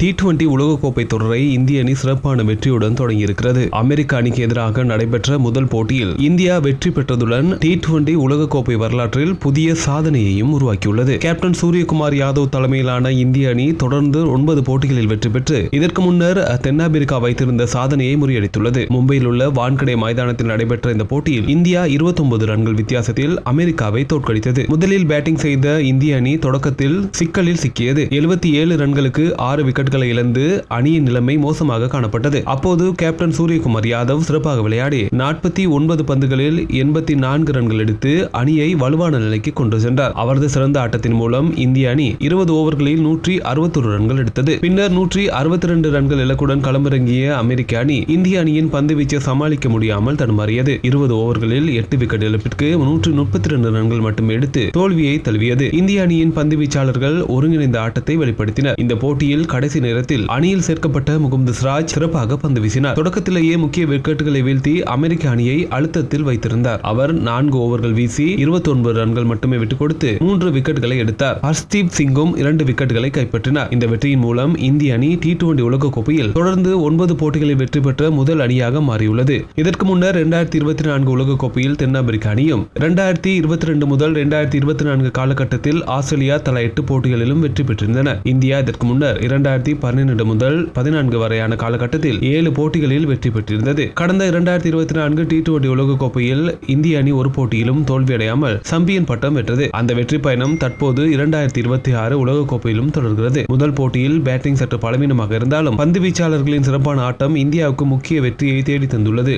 T20 உலகக்கோப்பை தொடரை இந்திய அணி சிறப்பான வெற்றியுடன் தொடங்கியிருக்கிறது. அமெரிக்க அணிக்கு எதிராக நடைபெற்ற முதல் போட்டியில் இந்தியா வெற்றி பெற்றதுடன் T20 உலகக்கோப்பை வரலாற்றில் புதிய சாதனையையும் உருவாக்கியுள்ளது. கேப்டன் சூரியகுமார் யாதவ் தலைமையிலான இந்திய அணி தொடர்ந்து 9 போட்டிகளில் வெற்றி பெற்று இதற்கு முன்னர் தென்னாப்பிரிக்கா வைத்திருந்த சாதனையை முறியடித்துள்ளது. மும்பையில் உள்ள வான்கடே மைதானத்தில் நடைபெற்ற இந்த போட்டியில் இந்தியா 29 ரன்கள் வித்தியாசத்தில் அமெரிக்காவை தோற்கடித்தது. முதலில் பேட்டிங் செய்த இந்திய அணி தொடக்கத்தில் சிக்கலில் சிக்கியது. 77 ரன்களுக்கு 6 விக்கெட்டுகளை இழந்து அணியின் நிலைமை மோசமாக காணப்பட்டது. அப்போது கேப்டன் சூரியகுமார் யாதவ் சிறப்பாக விளையாடி 49 பந்துகளில் 84 ரன்கள் எடுத்து அணியை வலுவான நிலைக்கு கொண்டு சென்றார். அவரது சிறந்த ஆட்டத்தின் மூலம் இந்திய அணி 20 ஓவர்களில் 161 ரன்கள் எடுத்தது. பின்னர் 162 ரன்கள் இலக்குடன் களமிறங்கிய அமெரிக்க அணி இந்திய அணியின் பந்து வீச்சை சமாளிக்க முடியாமல் தடுமாறியது. 20 ஓவர்களில் 8 விக்கெட் இழப்பிற்கு 132 ரன்கள் மட்டும் எடுத்து தோல்வியை தழுவியது. இந்திய அணியின் பந்து வீச்சாளர்கள் ஒருங்கிணைந்த ஆட்டத்தை வெளிப்படுத்தினர். இந்த போட்டியில் கடைசி நேரத்தில் அணியில் சேர்க்கப்பட்ட முகமது சிராஜ் சிறப்பாக பந்து வீசினார். தொடக்கத்திலேயே முக்கிய விக்கெட்டுகளை வீழ்த்தி அமெரிக்க அணியை அழுத்தத்தில் வைத்திருந்தார். அவர் 4 ஓவர்கள் வீசி 29 ரன்கள் மட்டுமே விட்டுக் கொடுத்து 3 விக்கெட்டுகளை எடுத்தார். ஹர்ஷ்தீப் சிங்கும் 2 விக்கெட்டுகளை கைப்பற்றினார். இந்த வெற்றியின் மூலம் இந்திய அணி T20 உலகக்கோப்பையில் தொடர்ந்து 9 போட்டிகளில் வெற்றி பெற்ற முதல் அணியாக மாறியுள்ளது. இதற்கு முன்னர் 2024 உலகக்கோப்பையில் தென்னாப்பிரிக்க அணியும் 2022 முதல் 2024 காலகட்டத்தில் ஆஸ்திரேலியா தலா 8 போட்டிகளிலும் வெற்றி பெற்றிருந்தன. இந்தியா இதற்கு முன்னர் 2012 முதல் 14 வரையான காலகட்டத்தில் 7 போட்டிகளில் வெற்றி பெற்றிருந்தது. கடந்த 2024 T20 உலகக்கோப்பையில் இந்திய அணி ஒரு போட்டியிலும் தோல்வியடையாமல் சாம்பியன் பட்டம் வென்றது. அந்த வெற்றி பயணம் தற்போது 2026 உலகக்கோப்பையிலும் தொடர்கிறது. முதல் போட்டியில் பேட்டிங் சற்று பலவீனமாக இருந்தாலும் பந்து வீச்சாளர்களின் சிறப்பான ஆட்டம் இந்தியாவுக்கு முக்கிய வெற்றியை தேடி தந்துள்ளது.